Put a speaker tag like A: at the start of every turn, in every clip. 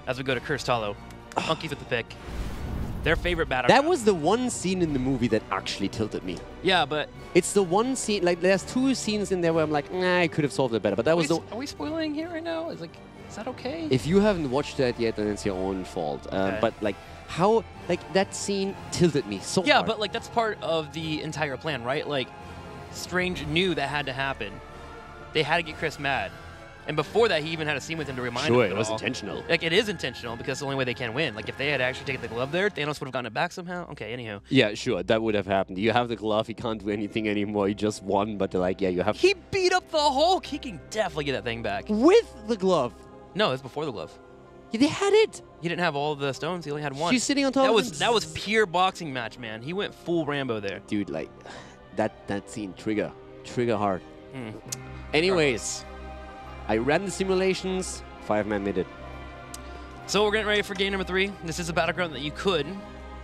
A: as we go to Cursed Hollow. Monkeys with the pick. Their favorite battleground.
B: That was the one scene in the movie that actually tilted me.
A: Yeah, but...
B: It's the one scene, like, there's 2 scenes in there where I'm like, nah, I could have solved it better, but that was the...
A: Are we spoiling here right now? Is that okay?
B: If you haven't watched that yet, then it's your own fault.
A: Okay.
B: But, like, how... Like, that scene tilted me so hard.
A: Yeah, but, like, that's part of the entire plan, right? Like, Strange knew that had to happen. They had to get Chris mad. And before that, he even had a scene with him to remind him.
B: Sure, it was intentional.
A: Like, it is intentional because it's the only way they can win. Like, if they had actually taken the glove there, Thanos would have gotten it back somehow. Okay, anyhow.
B: Yeah, sure, that would have happened. You have the glove, he can't do anything anymore, he just won, but they're like, yeah, you have...
A: He beat up the Hulk! He can definitely get that thing back.
B: With the glove!
A: No, it was before the glove.
B: Yeah, they had it!
A: He didn't have all the stones, he only had one.
B: She's sitting on top of him.
A: That was pure boxing match, man. He went full Rambo there.
B: Dude, like, that scene, trigger hard. Anyways... I ran the simulations, 5-man mid it.
A: So we're getting ready for game number 3. This is a battleground that you could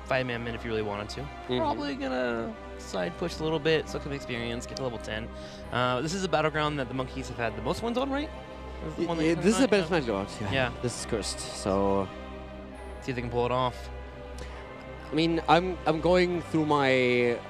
A: 5-man mid if you really wanted to. Probably gonna side push a little bit, suck some experience, get to level 10. This is a battleground that the Monkeys have had the most wins on, right?
B: This is a better battleground.
A: Yeah.
B: This is cursed, so...
A: See if they can pull it off.
B: I mean, I'm going through my...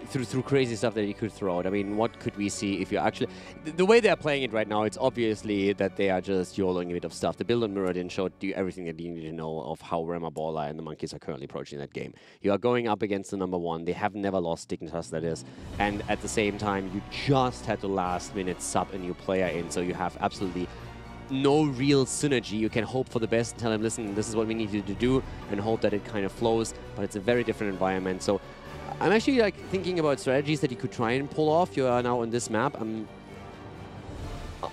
B: Through crazy stuff that you could throw out. I mean, what could we see if you actually... The way they're playing it right now, it's obviously that they are just YOLOing a bit of stuff. The build on Meridian showed you everything that you need to know of how Remaballer and the Monkeys are currently approaching that game. You are going up against the #1. They have never lost Dignitas, that is. And at the same time, you just had to last minute sub a new player in, so you have absolutely no real synergy. You can hope for the best and tell him, listen, this is what we need you to do, and hope that it kind of flows, but it's a very different environment. So I'm actually like thinking about strategies that you could try and pull off. You are now on this map. I'm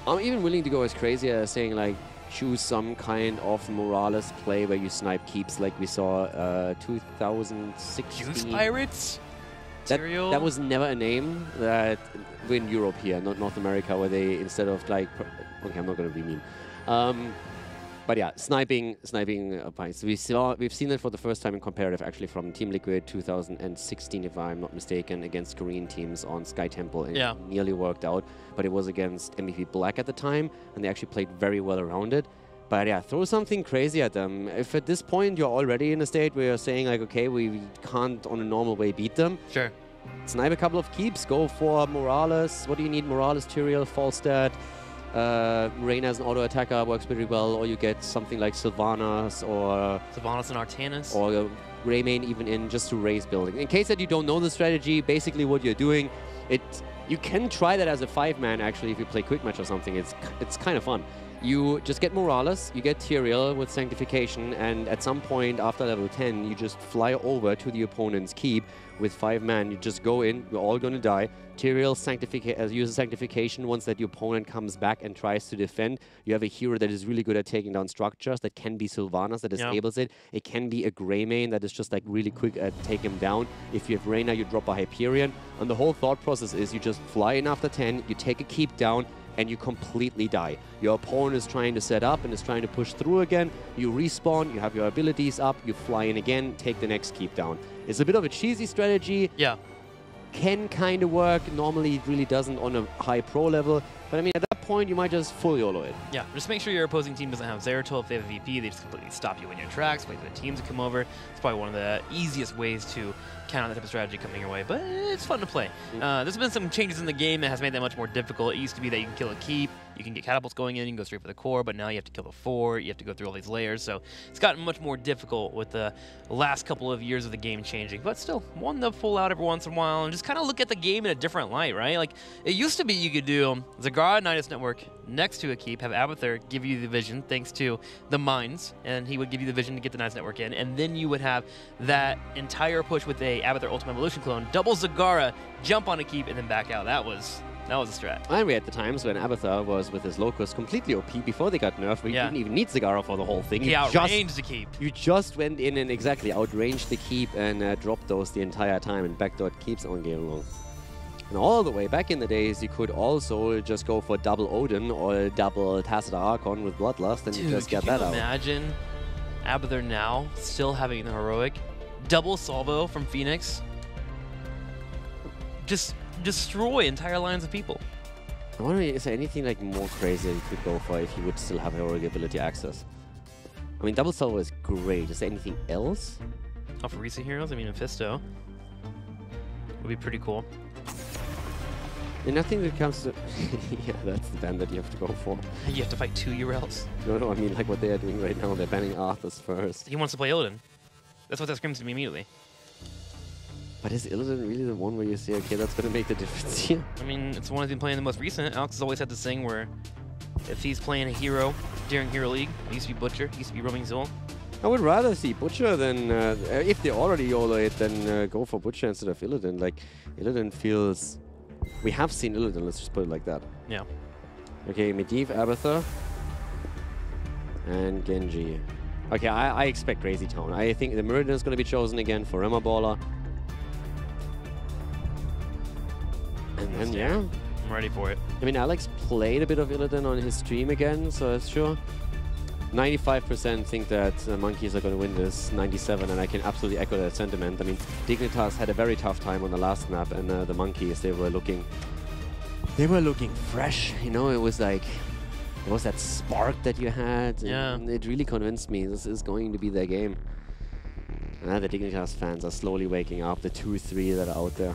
B: even willing to go as crazy as saying like choose some kind of Morales play where you snipe keeps like we saw 2016.
A: Juice Pirates?
B: That was never a name that in Europe here, not North America, where they instead of like okay, I'm not gonna be mean. But yeah, sniping pints. We've seen it for the first time in comparative, actually, from Team Liquid 2016, if I'm not mistaken, against Korean teams on Sky Temple, and it nearly worked out. But it was against MVP Black at the time, and they actually played very well around it. But yeah, throw something crazy at them. If at this point you're already in a state where you're saying like, okay, we can't on a normal way beat them.
A: Sure.
B: Snipe a couple of keeps. Go for Morales. What do you need? Morales, Tyrael, Falstad. Reina as an auto attacker works pretty well, or you get something like Sylvanas or
A: Sylvanas and Artanis,
B: or Raymain even in just to raise building. In case that you don't know the strategy, basically what you're doing, you can try that as a 5-man actually if you play quick match or something. It's kind of fun. You just get Morales, you get Tyrael with Sanctification, and at some point after level 10, you just fly over to the opponent's keep with 5-man. You just go in, we're all gonna die. Tyrael uses Sanctification. Once that your opponent comes back and tries to defend, you have a hero that is really good at taking down structures. That can be Sylvanas that disables it. It can be a Greymane that is just like really quick at take him down. If you have Reina, you drop a Hyperion. And the whole thought process is you just fly in after 10, you take a keep down, and you completely die. Your opponent is trying to set up and is trying to push through again. You respawn, you have your abilities up, you fly in again, take the next keep down. It's a bit of a cheesy strategy.
A: Yeah.
B: Can kind of work. Normally it really doesn't on a high pro level. But I mean, at that point, you might just full YOLO it.
A: Yeah, just make sure your opposing team doesn't have Zeratul. If they have a VP, they just completely stop you in your tracks, wait for the teams to come over. It's probably one of the easiest ways to counter that type of strategy coming your way, but it's fun to play. There's been some changes in the game that has made that much more difficult. It used to be that you can kill a keep, you can get catapults going in, you can go straight for the core, but now you have to kill the 4, you have to go through all these layers, so it's gotten much more difficult with the last couple of years of the game changing, but still, one to pull out every once in a while and just kind of look at the game in a different light, right? Like, it used to be you could do Zagara Nidus Network next to a keep, have Abathur give you the vision thanks to the mines, and he would give you the vision to get the Nidus Network in, and then you would have that entire push with a Abathur Ultimate Evolution clone, double Zagara, jump on a keep, and then back out. That was a strat.
B: And we had the times when Abathur was with his Locust completely OP before they got nerfed, where you didn't even need Zagara for the whole thing.
A: He outranged the keep.
B: You just went in and exactly outranged the keep and dropped those the entire time, and backdoored keeps all game long. And all the way back in the days, you could also just go for double Odin or double Tacit Archon with Bloodlust, and you just get that out.
A: Imagine Abathur now still having the heroic double salvo from Phoenix. Just destroy entire lines of people.
B: I wonder, is there anything like more crazy you could go for if you would still have heroic ability access? I mean, double salvo is great. Is there anything else?
A: Off of recent heroes, I mean, Mephisto would be pretty cool.
B: And nothing that comes to... yeah, that's the ban that you have to go for.
A: You have to fight 2 Urels.
B: No, I mean, like what they are doing right now. They're banning Arthas first.
A: He wants to play Illidan. That's what that screams to me immediately.
B: But is Illidan really the one where you say, okay, that's going to make the difference here?
A: I mean, it's the one he's been playing the most recent. Alex has always had this thing where if he's playing a hero during Hero League, it used to be Butcher, it used to be Roaming Zul.
B: I would rather see Butcher than, if they already YOLO it, then go for Butcher instead of Illidan. Like, Illidan feels... We have seen Illidan, let's just put it like that.
A: Yeah.
B: Okay, Medivh, Abathur, and Genji. Okay, I expect Crazy Town. I think the Meridian is going to be chosen again for Emma Baller. And then, yeah.
A: I'm ready for it.
B: I mean, Alex played a bit of Illidan on his stream again, so that's sure. 95% think that Monkeys are going to win this, 97, and I can absolutely echo that sentiment. I mean, Dignitas had a very tough time on the last map, and the Monkeys, they were looking fresh, you know. It was like, it was that spark that you had, and it really convinced me this is going to be their game. And now the Dignitas fans are slowly waking up, the 2-3 that are out there.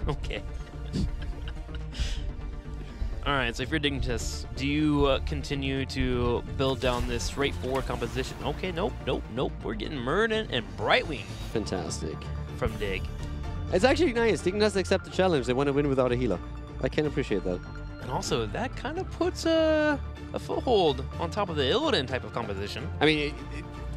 A: Okay. Alright, so if you're Dignitas, do you continue to build down this straightforward composition? Okay, nope. We're getting Murden and Brightwing.
B: Fantastic.
A: From Dig.
B: It's actually nice. Dignitas accept the challenge. They want to win without a healer. I can appreciate that.
A: And also, that kind of puts a foothold on top of the Illidan type of composition.
B: I mean,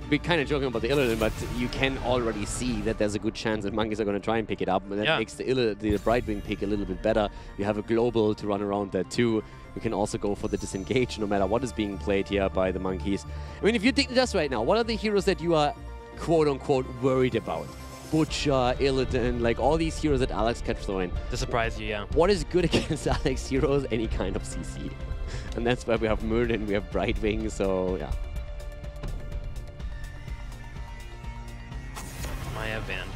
B: we're kind of joking about the Illidan, but you can already see that there's a good chance that Monkeys are going to try and pick it up. And that makes the Brightwing pick a little bit better. You have a global to run around that too. You can also go for the disengage no matter what is being played here by the Monkeys. I mean, if you Dignitas right now, what are the heroes that you are quote-unquote worried about? Butcher, Illidan, like all these heroes that Alex kept throwing.
A: To surprise you, yeah.
B: What is good against Alex heroes? Any kind of CC. And that's why we have Murden, we have Brightwing, so yeah.
A: Maya banned.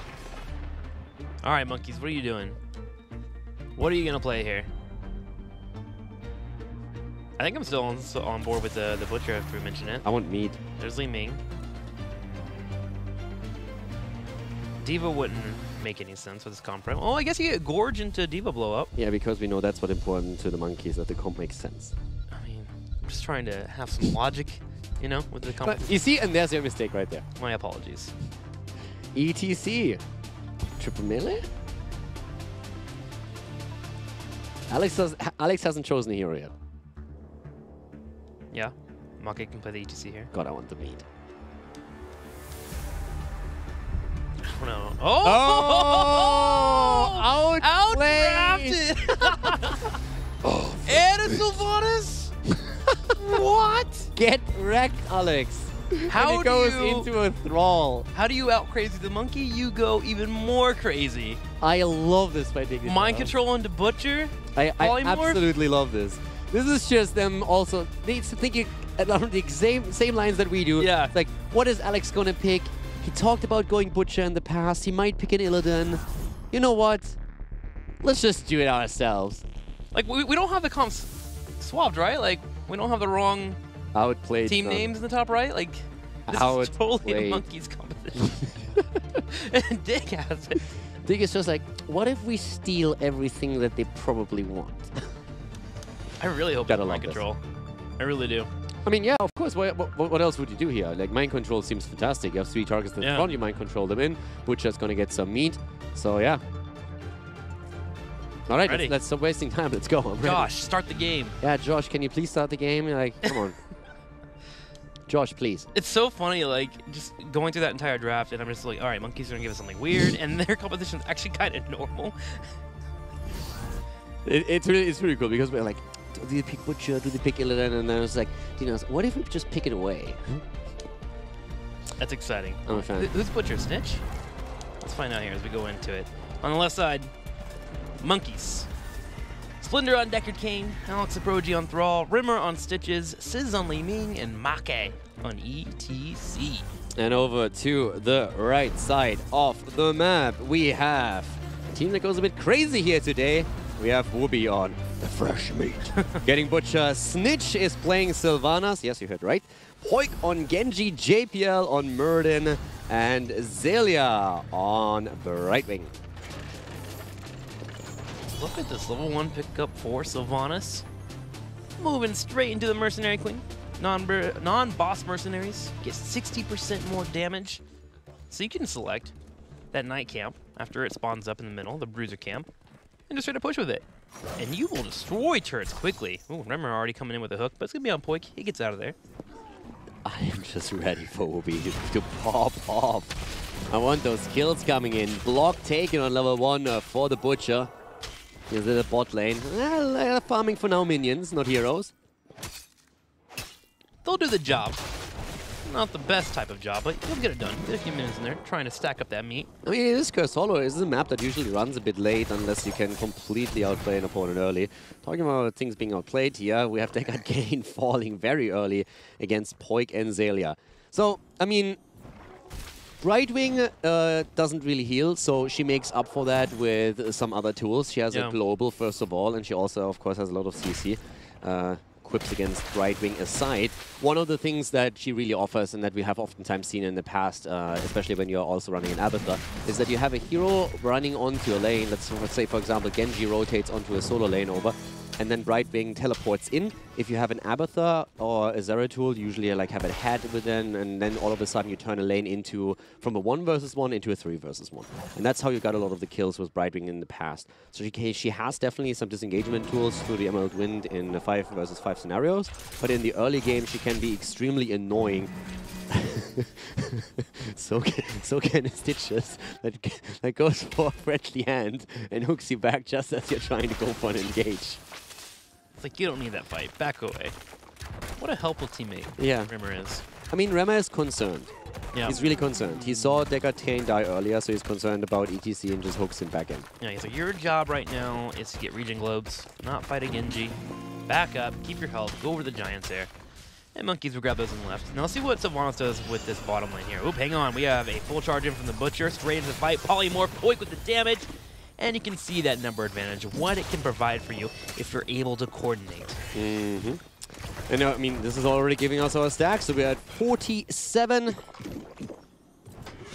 A: Alright, Monkeys, what are you doing? What are you gonna play here? I think I'm still on board with the Butcher after we mention it.
B: I want meat.
A: There's Li Ming. Diva wouldn't make any sense with this comp, right? Oh, I guess you get Gorge into Diva blow up.
B: Yeah, because we know that's what's important to the Monkeys, that the comp makes sense.
A: I mean, I'm just trying to have some logic, you know, with the comp.
B: You see, and there's your mistake right there.
A: My apologies.
B: ETC. Triple melee? Alex hasn't chosen a hero yet.
A: Yeah. Make can play the ETC here.
B: God, I want the meat.
A: Oh, no.
B: Oh!
A: Outdrafted!
B: Oh,
A: and a Sylvanas? What?
B: Get wrecked, Alex.
A: How
B: and it goes into a thrall.
A: How do you out crazy the monkey? You go even more crazy.
B: I love this by Dignitas.
A: Mind control into Butcher?
B: I absolutely love this. This is just them also thinking along the same lines that we do.
A: Yeah.
B: It's like, what is Alex gonna pick? He talked about going Butcher in the past. He might pick an Illidan. You know what? Let's just do it ourselves.
A: Like, we don't have the comps swapped, right? Like, we don't have the wrong
B: outplayed
A: team names in the top right. Like, this is totally a Monkeys competition. And Dig has it.
B: Dig is just like, what if we steal everything that they probably want?
A: I really hope it's mind control. I really do.
B: I mean, yeah, of course. What else would you do here? Like, mind control seems fantastic. You have 3 targets in front, you mind control them in. Butcher's gonna get some meat. So, yeah. All right, let's stop wasting time. Let's go.
A: Josh, start the game.
B: Yeah, Josh, can you please start the game? Like, come on. Josh, please.
A: It's so funny, like, just going through that entire draft, and I'm just like, all right, Monkeys are going to give us something weird, and their competition's actually kind of normal.
B: It's really cool, because we're like, do they pick Butcher, do they pick Illidan? And then I was like, what if we just pick it away?
A: That's exciting.
B: I'm a fan.
A: Who's Butcher? Snitch? Let's find out here as we go into it. On the left side, Monkeys. Splendor on Deckard Cain, Alex Aproji on Thrall, Rimmer on Stitches, Sizz on Li Ming, and Make on ETC.
B: And over to the right side of the map, we have a team that goes a bit crazy here today. we have Whoopi on the fresh meat. Getting Butcher. Snitch is playing Sylvanas. Yes, you heard right. Poik on Genji, JPL on Murden, and Zelia on Brightwing.
A: Look at this level 1 pickup for Sylvanas. Moving straight into the Mercenary Queen. Non-boss mercenaries get 60% more damage. So you can select that Knight camp after it spawns up in the middle, the Bruiser camp, and just try to push with it. And you will destroy turrets quickly. Ooh, Remmer already coming in with a hook, but it's going to be on Poik. He gets out of there.
B: I am just ready for Whoopi to pop off. I want those kills coming in. Block taken on level 1 for the Butcher. Here's the bot lane. Well, farming for now minions, not heroes.
A: They'll do the job. Not the best type of job, but you'll get it done. Get a few minutes in there trying to stack up that meat.
B: I mean, it is Cursed Hollow. It is a map that usually runs a bit late unless you can completely outplay an opponent early. Talking about things being outplayed here, we have Deckard Kane falling very early against Poik and Zelia. So, I mean, Brightwing doesn't really heal, so she makes up for that with some other tools. She has a global, first of all, and she also, of course, has a lot of CC. Quips against Brightwing aside, one of the things that she really offers and that we have oftentimes seen in the past, especially when you're also running an Abathur, is that you have a hero running onto a lane. Let's say, for example, Genji rotates onto a solo lane over, and then Brightwing teleports in. If you have an Abathur or a Zeratul, usually like have a head within, and then all of a sudden you turn a lane into from a 1 versus 1 into a 3 versus 1. And that's how you got a lot of the kills with Brightwing in the past. So she has definitely some disengagement tools through the Emerald Wind in the 5 versus 5 scenarios, but in the early game she can be extremely annoying. so can Stitches that goes for a friendly hand and hooks you back just as you're trying to go for an engage.
A: It's like, you don't need that fight. Back away. What a helpful teammate Remmer is.
B: I mean, Remmer is concerned.
A: Yeah.
B: He's really concerned. He saw Deckard Kane die earlier, so he's concerned about ETC and just hooks him back in.
A: Yeah, he's like, your job right now is to get regen globes, not fight a Genji. Back up, keep your health, go over the Giants there. And Monkeys will grab those on the left. Now let's see what Sylvanas does with this bottom lane here. Oop, hang on. We have a full charge in from the Butcher, straight into the fight. Polymorph, Poik with the damage. And you can see that number advantage, what it can provide for you if you're able to coordinate.
B: Mm-hmm. And I mean, this is already giving us our stack, so we're at 47.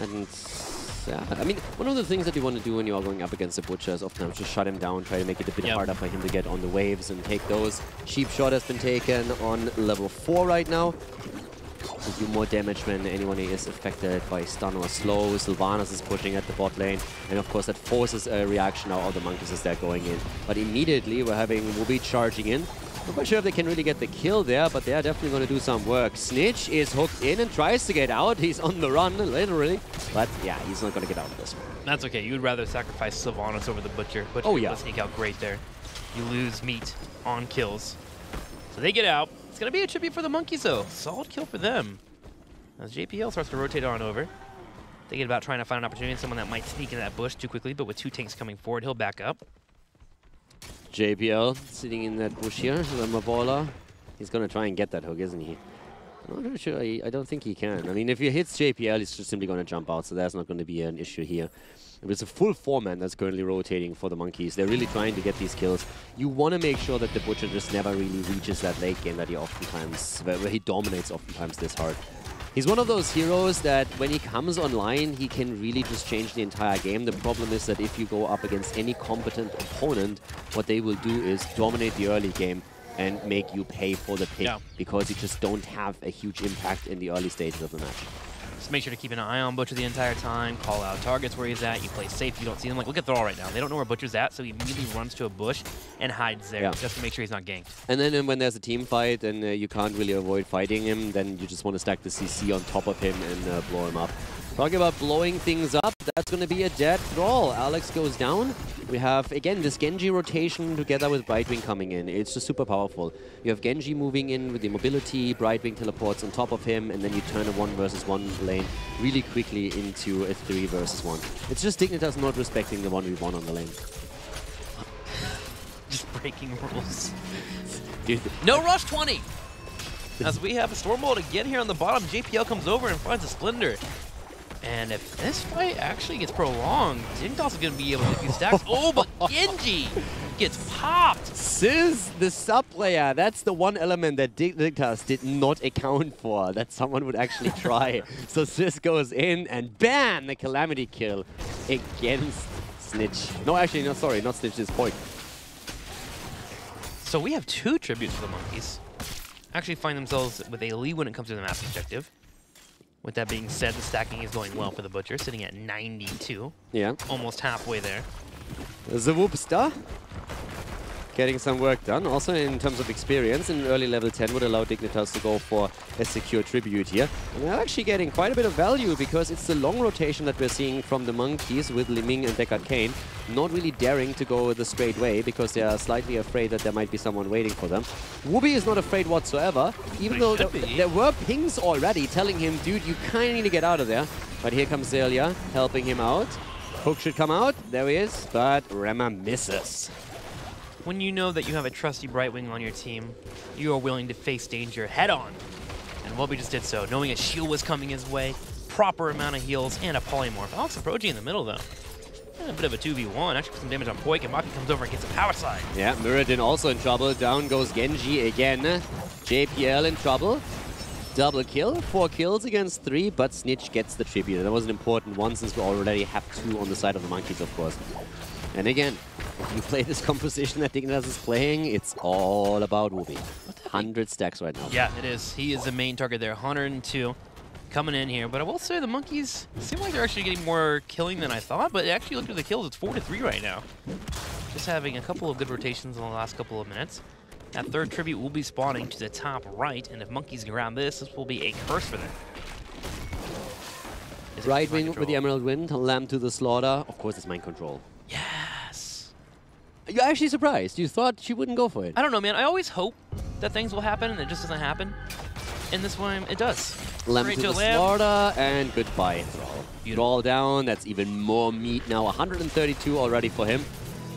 B: And yeah, I mean, one of the things that you want to do when you are going up against the Butcher is often just shut him down, try to make it a bit harder for him to get on the waves and take those. Cheap Shot has been taken on level 4 right now. To do more damage when anyone is affected by stun or slow. Sylvanas is pushing at the bot lane, and of course that forces a reaction now of the Monkeys as they're going in. But immediately we're having Whoopi charging in. I'm not sure if they can really get the kill there, but they're definitely going to do some work. Snitch is hooked in and tries to get out. He's on the run, literally. But yeah, he's not going to get out of this one.
A: That's okay. You would rather sacrifice Sylvanas over the Butcher. Butcher will sneak out great there. You lose meat on kills. So they get out. It's going to be a tribute for the Monkeys, though. Solid kill for them. As JPL starts to rotate on over. Thinking about trying to find an opportunity, someone that might sneak in that bush too quickly, but with 2 tanks coming forward, he'll back up.
B: JPL sitting in that bush here, Lamavola. He's going to try and get that hook, isn't he? I'm not sure. I don't think he can. I mean, if he hits JPL, he's just simply going to jump out, so that's not going to be an issue here. It's a full 4-man that's currently rotating for the Monkeys. They're really trying to get these kills. You want to make sure that the Butcher just never really reaches that late game that he oftentimes, where he dominates oftentimes this hard. He's one of those heroes that when he comes online, he can really just change the entire game. The problem is that if you go up against any competent opponent, what they will do is dominate the early game and make you pay for the pick because you just don't have a huge impact in the early stages of the match.
A: Just make sure to keep an eye on Butcher the entire time, call out targets where he's at, you play safe, you don't see him. Like, look at Thrall right now. They don't know where Butcher's at, so he immediately runs to a bush and hides there just to make sure he's not ganked.
B: And then when there's a team fight and you can't really avoid fighting him, then you just want to stack the CC on top of him and blow him up. Talking about blowing things up, that's going to be a dead Thrall. Alex goes down. We have, again, this Genji rotation together with Brightwing coming in. It's just super powerful. You have Genji moving in with the mobility, Brightwing teleports on top of him, and then you turn a 1 versus 1 lane really quickly into a 3 versus 1. It's just Dignitas not respecting the 1v1 on the lane.
A: Just breaking rules. Dude. No rush 20! As we have a Stormbolt again here on the bottom, JPL comes over and finds a Splendor. And if this fight actually gets prolonged, Dignitas is going to be able to get a few stacks. Oh, but Genji gets popped.
B: Sizz, the sub-player, that's the one element that Dignitas did not account for, that someone would actually try. So Sizz goes in and bam, the Calamity kill against Snitch. No, actually, no, sorry, not Snitch, it's Poik.
A: So we have 2 tributes for the Monkeys. Actually find themselves with a lead when it comes to the map objective. With that being said, the stacking is going well for the Butcher, sitting at 92.
B: Yeah.
A: Almost halfway there.
B: The Whoopster getting some work done. Also in terms of experience, in early level 10 would allow Dignitas to go for a secure tribute here. And they're actually getting quite a bit of value because it's the long rotation that we're seeing from the Monkeys with Liming and Deckard Cain. Not really daring to go the straight way because they are slightly afraid that there might be someone waiting for them. Wooby is not afraid whatsoever, even though there were pings already telling him, dude, you kind of need to get out of there. But here comes Zelia helping him out. Hook should come out. There he is, but Rema misses.
A: When you know that you have a trusty Brightwing on your team, you are willing to face danger head-on. And Wubby just did so, knowing a shield was coming his way, proper amount of heals, and a polymorph. Alex approaching in the middle, though. And a bit of a 2v1. Actually, some damage on Poik, and Maki comes over and gets a power slide.
B: Yeah, Muradin also in trouble. Down goes Genji again. JPL in trouble. Double kill. 4 kills against 3, but Snitch gets the tribute. That was an important one since we already have 2 on the side of the Monkeys, of course. And again, if you play this composition that Dignitas is playing, it's all about Wooby. 100 stacks right now.
A: Yeah, it is. He is the main target there. 102 coming in here. But I will say the Monkeys seem like they're actually getting more killing than I thought. But actually, look at the kills. It's 4-3 right now. Just having a couple of good rotations in the last couple of minutes. That 3rd tribute will be spawning to the top right. And if Monkeys grab this, this will be a curse for them.
B: Brightwing with the Emerald Wind, Lamb to the slaughter. Of course, it's mind control.
A: Yes.
B: You're actually surprised. You thought she wouldn't go for it.
A: I don't know, man. I always hope that things will happen, and it just doesn't happen. And this one, it does.
B: Lamb to the slaughter, and goodbye, Thrall. Thrall down. That's even more meat now. 132 already for him.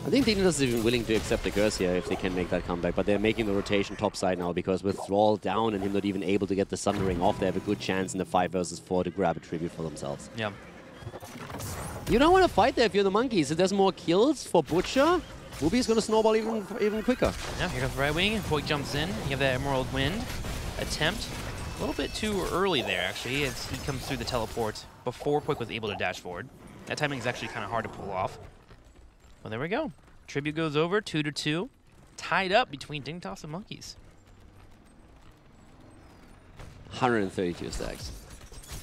B: I think Dignitas is even willing to accept the curse here if they can make that comeback, but they're making the rotation top side now because with Thrall down and him not even able to get the Sundering off, they have a good chance in the 5 versus 4 to grab a tribute for themselves.
A: Yeah.
B: You don't want to fight there if you're the Monkeys. If there's more kills for Butcher, Wooby's going to snowball even quicker.
A: Yeah, here comes Brightwing. Poik jumps in. You have that Emerald Wind attempt. A little bit too early there, actually, as he comes through the teleport before Poik was able to dash forward. That timing is actually kind of hard to pull off. Well, there we go. Tribute goes over, 2-2. Tied up between Dignitas and Monkeys.
B: 132 stacks.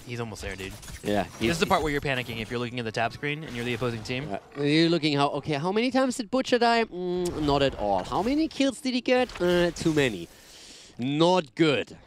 A: He's almost there, dude.
B: Yeah.
A: This is the part where you're panicking if you're looking at the tab screen and you're the opposing team.
B: You're looking how many times did Butcher die? Not at all. How many kills did he get? Too many. Not good.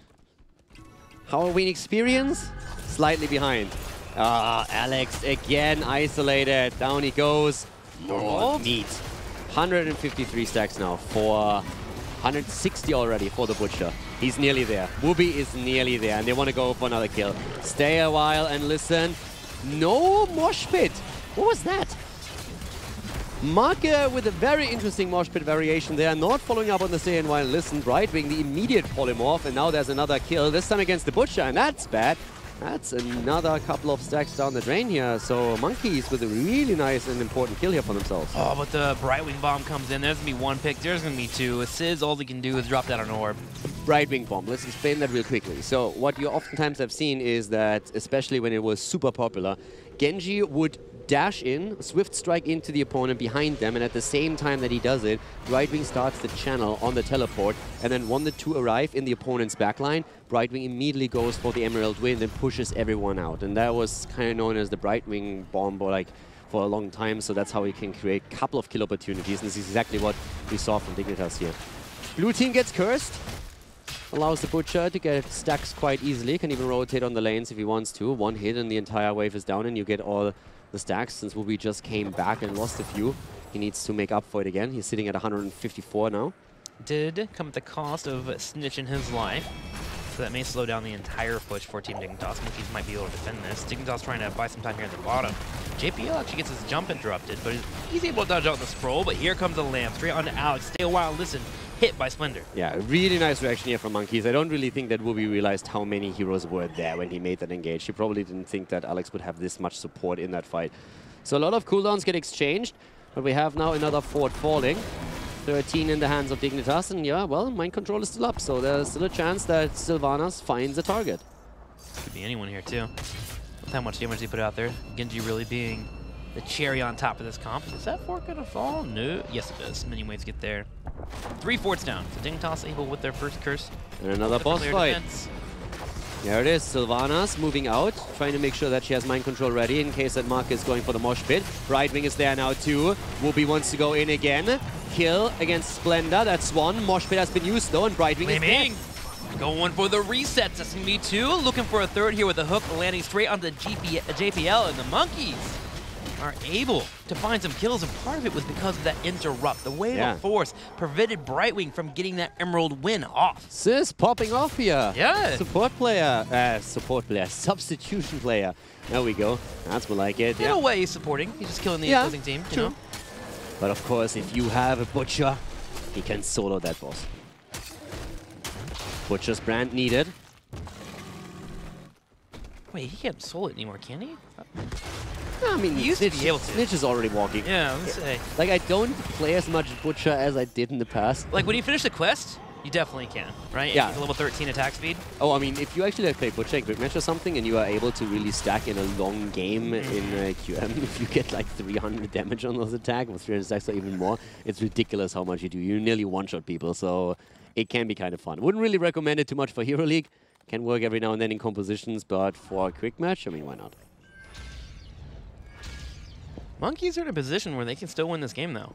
B: Halloween experience? Slightly behind. Alex again isolated. Down he goes. More meat. 153 stacks now for 160 already for the Butcher. He's nearly there. Wooby is nearly there, and they want to go for another kill. Stay a while and listen. No mosh pit. What was that? Marker with a very interesting mosh pit variation there. Not following up on the stay and while and listen. Brightwing, the immediate polymorph, and now there's another kill. This time against the Butcher, and that's bad. That's another couple of stacks down the drain here. So Monkeys with a really nice and important kill here for themselves.
A: Oh, but the Brightwing bomb comes in. There's going to be 1 pick. There's going to be 2. With Sizz, all he can do is drop that on orb.
B: Brightwing bomb. Let's explain that real quickly. So what you oftentimes have seen is that, especially when it was super popular, Genji would dash in, swift strike into the opponent behind them, and at the same time that he does it, Brightwing starts the channel on the teleport, and then when the 2 arrive in the opponent's backline, Brightwing immediately goes for the Emerald Wind and pushes everyone out. And that was kind of known as the Brightwing bomb for a long time, so that's how he can create a couple of kill opportunities, and this is exactly what we saw from Dignitas here. Blue team gets cursed. Allows the Butcher to get stacks quite easily, can even rotate on the lanes if he wants to. 1 hit and the entire wave is down, and you get all the stacks. Since Wooby just came back and lost a few, he needs to make up for it again. He's sitting at 154 now.
A: Did come at the cost of Snitch in his life, so that may slow down the entire push for Team Dignitas. Monkeys might be able to defend this. Dignitas trying to buy some time here at the bottom. JPL actually gets his jump interrupted, but he's able to dodge out the scroll. But here comes the Lamb, straight onto Alex. Stay a while, listen. Hit by Splendor.
B: Yeah, really nice reaction here from Monkeys. I don't really think that Wooby realized how many heroes were there when he made that engage. He probably didn't think that Alex would have this much support in that fight. So a lot of cooldowns get exchanged, but we have now another fort falling. 13 in the hands of Dignitas, and yeah, well, mind control is still up, so there's still a chance that Sylvanas finds a target.
A: Could be anyone here too. With how much damage they put out there. Genji really being the cherry on top of this comp. Is that fort gonna fall? No. Yes, it does. Many ways to get there. 3 forts down. So Dignitas able with their first curse.
B: And another boss fight.
A: Defense.
B: There it is, Sylvanas moving out, trying to make sure that she has mind control ready in case that Mark is going for the mosh pit. Brightwing is there now too. Whoopi wants to go in again. Kill against Splendor, that's one. Mosh pit has been used though, and Brightwing is there.
A: Going for the resets. That's going to be 2. Looking for a third here with a hook, landing straight onto JPL, and the Monkeys are able to find some kills, and part of it was because of that interrupt. The wave of force prevented Brightwing from getting that Emerald win off.
B: Sis popping off here.
A: Yeah.
B: Support player, substitution player. There we go. That's more like it.
A: In a way, he's supporting. He's just killing the opposing team, you know?
B: But of course, if you have a Butcher, he can solo that boss. Butcher's brand needed.
A: Wait, he can't solo it anymore, can he?
B: I mean,
A: he used to be able to.
B: Snitch is already walking.
A: Yeah, I was gonna say.
B: Like, I don't play as much Butcher as I did in the past.
A: Like, when you finish the quest, you definitely can, right?
B: Yeah.
A: Level 13 attack speed.
B: Oh, I mean, if you actually play Butcher in Quick Match or something and you are able to really stack in a long game in QM, if you get like 300 damage on those attacks, or 300 stacks or even more, it's ridiculous how much you do. You nearly one-shot people, so it can be kind of fun. Wouldn't really recommend it too much for Hero League. Can work every now and then in compositions, but for a Quick Match, I mean, why not?
A: Monkeys are in a position where they can still win this game, though.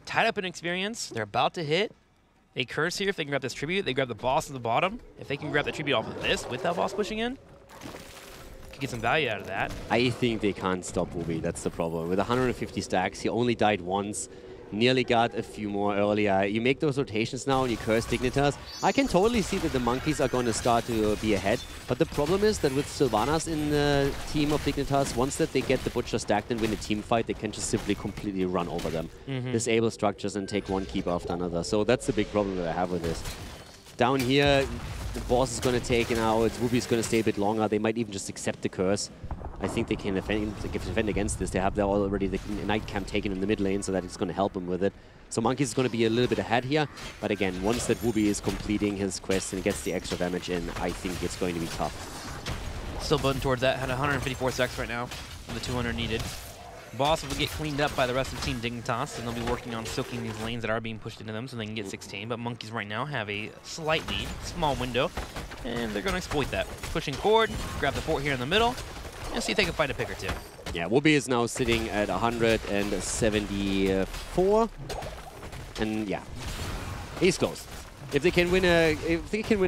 A: Tied up in experience, they're about to hit. They curse here if they can grab this tribute. They grab the boss at the bottom. If they can grab the tribute off of this with that boss pushing in, could get some value out of that.
B: I think they can't stop Whoopi. That's the problem. With 150 stacks, he only died once. Nearly got a few more earlier. You make those rotations now and you curse Dignitas. I can totally see that the Monkeys are going to start to be ahead. But the problem is that with Sylvanas in the team of Dignitas, once that they get the Butcher stacked and win a team fight, they can just simply completely run over them. Disable structures and take one keep after another. So that's the big problem that I have with this. Down here, the boss is going to take it out. Whoopi is going to stay a bit longer. They might even just accept the curse. I think they can defend against this. They have already the Night Camp taken in the mid lane, so that it's going to help them with it. So Monkeys is going to be a little bit ahead here. But again, once that Whoopi is completing his quest and gets the extra damage in, I think it's going to be tough.
A: Still button towards that. Had 154 stacks right now, with the 200 needed. Boss will get cleaned up by the rest of Team Dignitas, and they'll be working on soaking these lanes that are being pushed into them so they can get 16. But Monkeys right now have a slight lead, small window, and they're going to exploit that. Pushing forward, grab the fort here in the middle, and see if they can find a pick or two.
B: Yeah, Whoopi is now sitting at 174, and yeah, he's close. If they can win a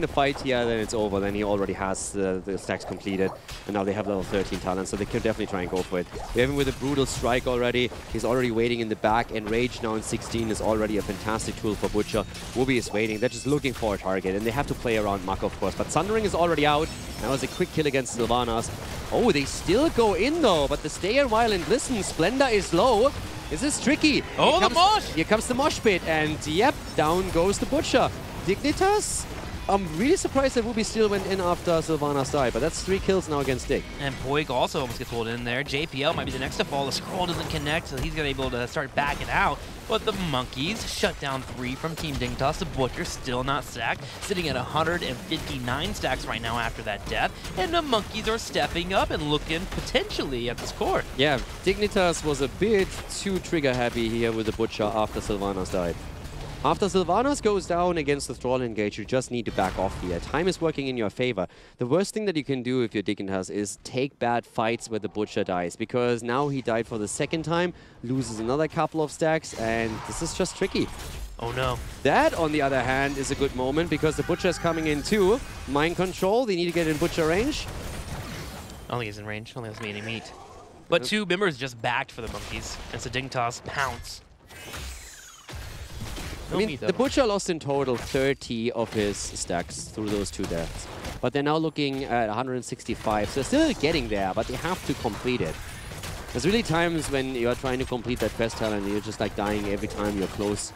B: fight here, then it's over. Then he already has the stacks completed, and now they have level 13 talent, so they can definitely try and go for it. We have him with a brutal strike already. He's already waiting in the back, and Rage now in 16 is already a fantastic tool for Butcher. Whoopi is waiting. They're just looking for a target, and they have to play around Muck, of course. But Sundering is already out. That was a quick kill against Sylvanas. Oh, they still go in though, but the stay a while and listen. Splendor is low. This is tricky.
A: Oh, the mosh!
B: Here comes the mosh pit, and yep, down goes the Butcher. Dignitas? I'm really surprised that Whoopi still went in after Sylvanas died, but that's 3 kills now against Dig.
A: And Poik also almost gets pulled in there. JPL might be the next to fall. The scroll doesn't connect, so he's going to be able to start backing out. But the Monkeys shut down 3 from Team Dignitas. The Butcher still not stacked, sitting at 159 stacks right now after that death. And the Monkeys are stepping up and looking potentially at the score.
B: Yeah, Dignitas was a bit too trigger happy here with the Butcher after Sylvanas died. After Sylvanas goes down against the Thrall Engage, you just need to back off here. Time is working in your favor. The worst thing that you can do if you're Dignitas is take bad fights where the Butcher dies, because now he died for the 2nd time, loses another couple of stacks, and this is just tricky.
A: Oh no.
B: That, on the other hand, is a good moment, because the Butcher is coming in too. Mind control, they need to get in Butcher range.
A: I don't think he's in range. I don't think there's any meat. But 2 members just backed for the Monkeys, and so Dignitas pounce.
B: I mean, the Butcher lost in total 30 of his stacks through those 2 deaths. But they're now looking at 165, so they're still getting there, but they have to complete it. There's really times when you're trying to complete that quest talent and you're just like dying every time you're close.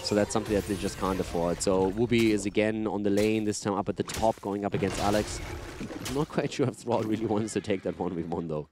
B: So that's something that they just can't afford. So Whoopi is again on the lane, this time up at the top, going up against Alex. I'm not quite sure if Thrall really wants to take that 1v1 though.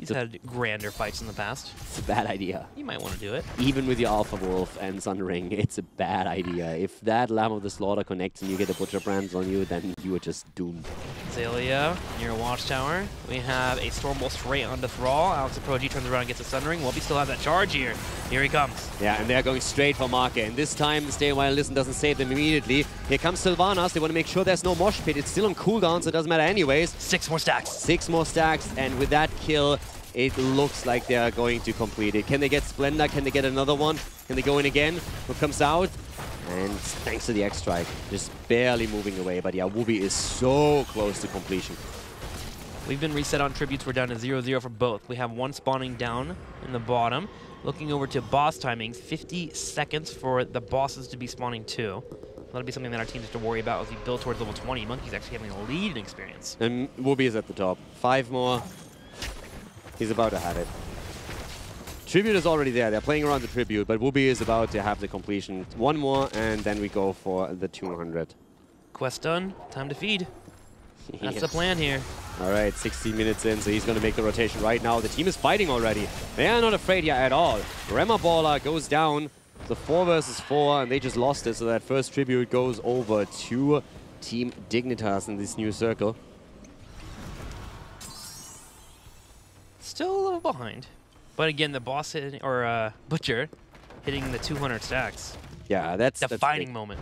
A: He's had grander fights in the past.
B: It's a bad idea.
A: You might want to do it.
B: Even with your Alpha Wolf and Sun Ring, it's a bad idea. If that Lamb of the Slaughter connects and you get a Butcher Brands on you, then you are just doomed.
A: Azalea near Watchtower. We have a Stormbolt straight onto Thrall. Alex Pro G turns around and gets a Sun Ring. Wubby still has that charge here. Here he comes.
B: Yeah, and they're going straight for Marke. And this time, the Stay a While and Listen doesn't save them immediately. Here comes Sylvanas. They want to make sure there's no Mosh Pit. It's still on cooldown, so it doesn't matter anyways.
A: 6 more stacks.
B: 6 more stacks, and with that kill, it looks like they are going to complete it. Can they get Splendor? Can they get another one? Can they go in again? Who comes out? And thanks to the X-Strike, just barely moving away. But yeah, Wubby is so close to completion.
A: We've been reset on tributes. We're down to 0-0 for both. We have one spawning down in the bottom. Looking over to boss timings, 50 seconds for the bosses to be spawning 2. That'll be something that our teams have to worry about as we build towards level 20. Monkey's actually having a lead in experience.
B: And Wubby is at the top. 5 more. He's about to have it. Tribute is already there. They're playing around the Tribute, but Wubby is about to have the completion. 1 more, and then we go for the 200.
A: Quest done. Time to feed. That's
B: Yes.
A: the plan here.
B: All right, 16 minutes in, so he's going to make the rotation right now. The team is fighting already. They are not afraid yet at all. Remma Baller goes down. The 4 versus 4, and they just lost it, so that first Tribute goes over to Team Dignitas in this new circle.
A: Still a little behind. But again, the boss hitting, or Butcher hitting the 200 stacks.
B: Yeah, that's
A: Defining
B: big.
A: moment.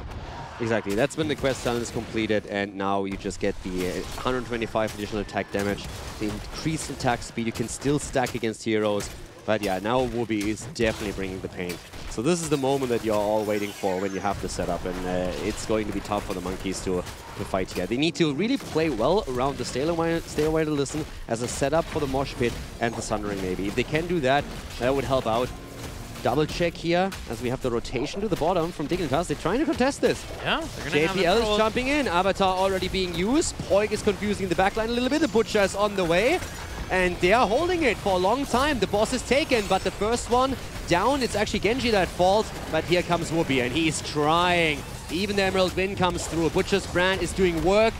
B: Exactly. That's when the quest challenge is completed, and now you just get the 125 additional attack damage, the increased attack speed. You can still stack against heroes, but yeah, now Wubby is definitely bringing the pain. So this is the moment that you're all waiting for when you have the setup, and it's going to be tough for the Monkeys to fight here. They need to really play well around the Stay a While to Listen as a setup for the Mosh Pit and the Sun Ring maybe. If they can do that, that would help out. Double check here as we have the rotation to the bottom from Dignitas. They're trying to contest this.
A: Yeah, they're going to have
B: JPL is jumping in. Avatar already being used. Poik is confusing the backline a little bit. The Butcher is on the way. And they are holding it for a long time. The boss is taken, but the first one down, it's actually Genji that falls. But here comes Wubby, and he's trying. Even the Emerald Wind comes through. Butcher's brand is doing work,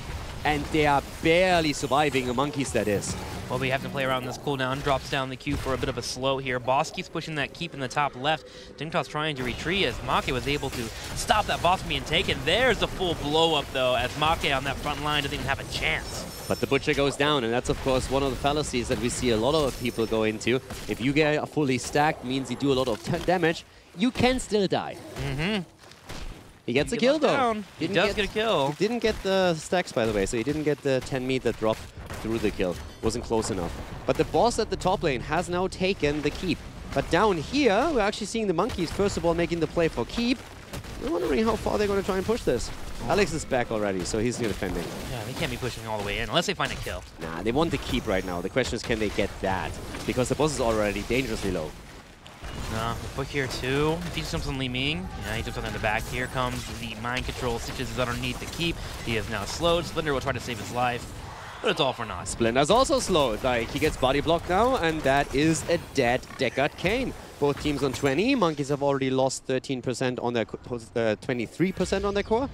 B: and they are barely surviving. The Monkeys, that is.
A: Well, we have to play around this cooldown. Drops down the Q for a bit of a slow here. Boss keeps pushing that keep in the top left. Dignitas trying to retreat as Make was able to stop that boss from being taken. There's the full blow up, though, as Make on that front line doesn't even have a chance.
B: But the Butcher goes down, and that's, of course, one of the fallacies that we see a lot of people go into. If you get fully stacked, means you do a lot of damage, you can still die.
A: Mm-hmm.
B: He gets a kill, though.
A: He does get a kill.
B: He didn't get the stacks, by the way, so he didn't get the 10 meat that dropped through the kill. Wasn't close enough. But the boss at the top lane has now taken the keep. But down here, we're actually seeing the Monkeys, first of all, making the play for keep. I'm wondering how far they're going to try and push this. Alex is back already, so he's defending.
A: Yeah, they can't be pushing all the way in unless they find a kill.
B: Nah, they want the keep right now. The question is, can they get that? Because the boss is already dangerously low.
A: No, quick here too. If he jumps on Li Ming, yeah, he jumps on in the back. Here comes the mind control. Stitches is underneath the keep. He is now slowed. Splendor will try to save his life, but it's all for naught.
B: Splender's also slowed. Like, he gets body blocked now, and that is a dead Deckard Cain. Both teams on 20. Monkeys have already lost 13% on their 23% on their core.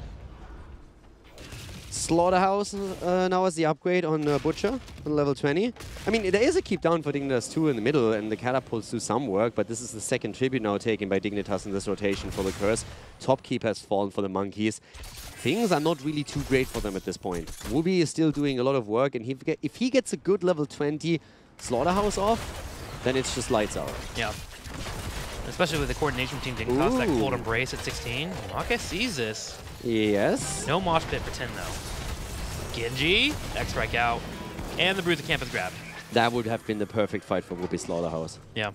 B: Slaughterhouse now as the upgrade on Butcher on level 20. I mean, there is a keep down for Dignitas 2 in the middle, and the catapults do some work, but this is the second tribute now taken by Dignitas in this rotation for the curse. Top keep has fallen for the Monkeys. Things are not really too great for them at this point. Wubby is still doing a lot of work, and if he gets a good level 20 Slaughterhouse off, then it's just lights out.
A: Yeah. Especially with the coordination team Dignitas, that cold embrace at 16. Make sees this.
B: Yes.
A: No mosh pit for 10 though. Genji, X-Strike out, and the Bruiser Camp is grabbed.
B: That would have been the perfect fight for Wubby Slaughterhouse.
A: Yeah.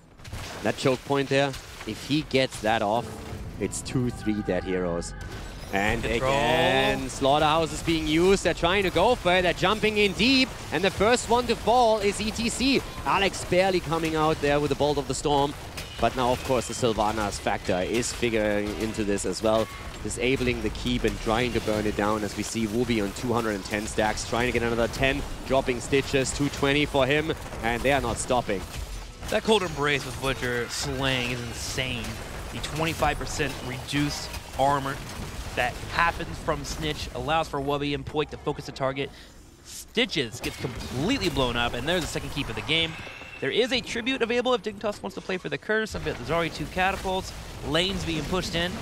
B: That choke point there, if he gets that off, it's 2-3 dead heroes. And
A: Control.
B: Again, Slaughterhouse is being used. They're trying to go for it. They're jumping in deep. And the first one to fall is ETC. Alex barely coming out there with the Bolt of the Storm. But now, of course, the Sylvanas factor is figuring into this as well. Disabling the keep and trying to burn it down as we see Wubby on 210 stacks, trying to get another 10, dropping Stitches, 220 for him, and they are not stopping.
A: That cold embrace with Butcher slaying is insane. The 25% reduced armor that happens from Snitch allows for Wubby and Poik to focus the target. Stitches gets completely blown up, and there's the second keep of the game. There is a tribute available if Dignitas wants to play for the curse. There's already 2 catapults. Lanes being pushed in.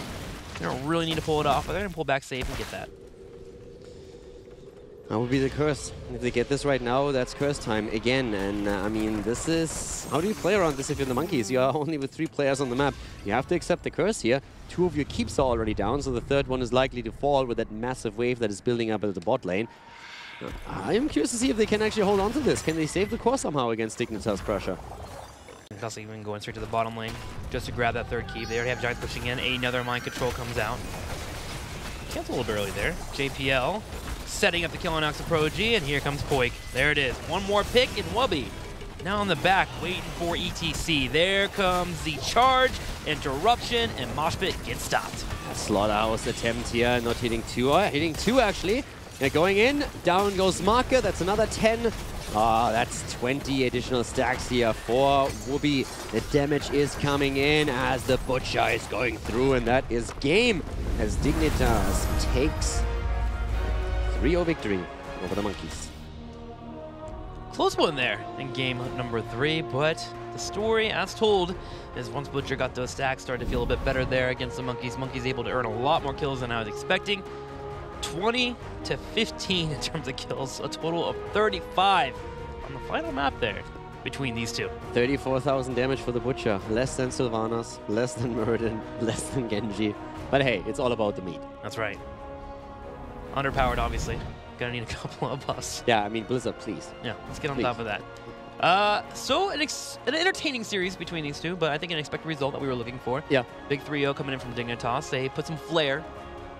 A: They don't really need to pull it off, but they're going to pull back safe and get that.
B: That would be the curse. If they get this right now, that's curse time again. And I mean, this is... How do you play around this if you're the Monkeys? You are only with 3 players on the map. You have to accept the curse here. 2 of your keeps are already down, so the 3rd one is likely to fall with that massive wave that is building up at the bot lane. I am curious to see if they can actually hold on to this. Can they save the core somehow against Dignitas pressure?
A: Dignitas even going straight to the bottom lane just to grab that 3rd keep. They already have Giants pushing in. Another mind control comes out. Cancel a little bit early there. JPL setting up the kill on Oxyprogy, and here comes Poik. There it is. One more pick, and Wubby now on the back, waiting for ETC. There comes the charge, interruption, and Moshpit gets stopped.
B: Slaughterhouse attempt here, not hitting 2. Hitting 2 actually. They're going in. Down goes Marker. That's another 10. That's 20 additional stacks here for Wubby. The damage is coming in as the Butcher is going through, and that is game as Dignitas takes 3-0 victory over the Monkeys.
A: Close one there in game number 3, but the story, as told, is once Butcher got those stacks, started to feel a bit better there against the Monkeys. Monkeys able to earn a lot more kills than I was expecting. 20 to 15 in terms of kills, a total of 35 on the final map there between these 2.
B: 34,000 damage for the Butcher, less than Sylvanas, less than Muradin, less than Genji. But hey, it's all about the meat.
A: That's right. Underpowered, obviously. Gonna need a couple of buffs.
B: Yeah, I mean, Blizzard, please.
A: Yeah, let's get on top of that. So an entertaining series between these 2, but I think an expected result that we were looking for.
B: Yeah.
A: Big 3-0 coming in from Dignitas. They put some flair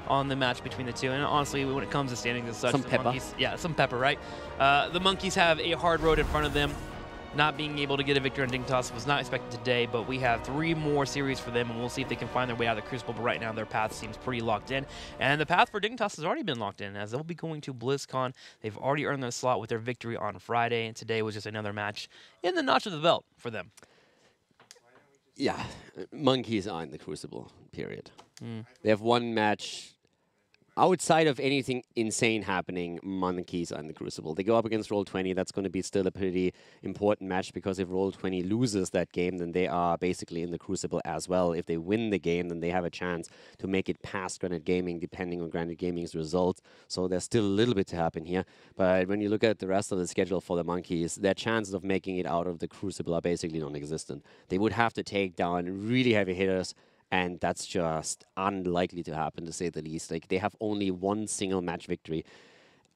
A: on the match between the 2, and honestly, when it comes to standings and such,
B: some pepper.
A: Monkeys, yeah, some pepper, right? The Monkeys have a hard road in front of them. Not being able to get a victory on Dignitas was not expected today, but we have 3 more series for them, and we'll see if they can find their way out of the Crucible. But right now, their path seems pretty locked in. And the path for Dignitas has already been locked in, as they'll be going to BlizzCon. They've already earned their slot with their victory on Friday, and today was just another match in the notch of the belt for them.
B: Yeah, Monkeys are in the Crucible, period. They have 1 match. Outside of anything insane happening, Monkeys are in the Crucible. They go up against Roll20. That's going to be still a pretty important match, because if Roll20 loses that game, then they are basically in the Crucible as well. If they win the game, then they have a chance to make it past Granite Gaming, depending on Granite Gaming's results. So there's still a little bit to happen here. But when you look at the rest of the schedule for the Monkeys, their chances of making it out of the Crucible are basically non-existent. They would have to take down really heavy hitters, and that's just unlikely to happen, to say the least. Like, they have only 1 single match victory,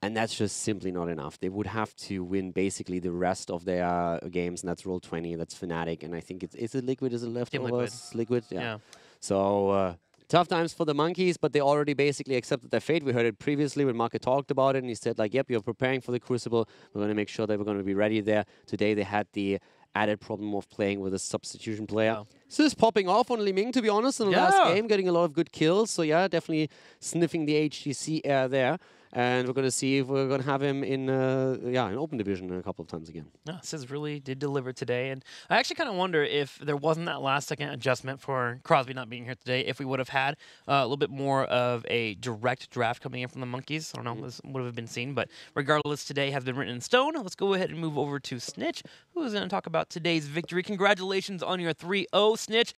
B: and that's just simply not enough. They would have to win basically the rest of their games, and that's Roll20, that's Fnatic, and I think is it Liquid? Is it leftovers? Liquid, yeah. So tough times for the Monkeys, but they already basically accepted their fate. We heard it previously when Market talked about it, and he said, like, yep, you're preparing for the Crucible. We're going to make sure that we're going to be ready there. Today they had the added problem of playing with a substitution player. So it's popping off on Liming, to be honest, in the last game, getting a lot of good kills. So yeah, definitely sniffing the HGC air there. And we're going to see if we're going to have him in in Open Division a couple of times again.
A: Yeah, Sizz really did deliver today. And I actually kind of wonder if there wasn't that last-second adjustment for Crosby not being here today, if we would have had a little bit more of a direct draft coming in from the Monkeys. I don't know, this would have been seen. But regardless, today has been written in stone. Let's go ahead and move over to Snitch, who is going to talk about today's victory. Congratulations on your 3-0, Snitch.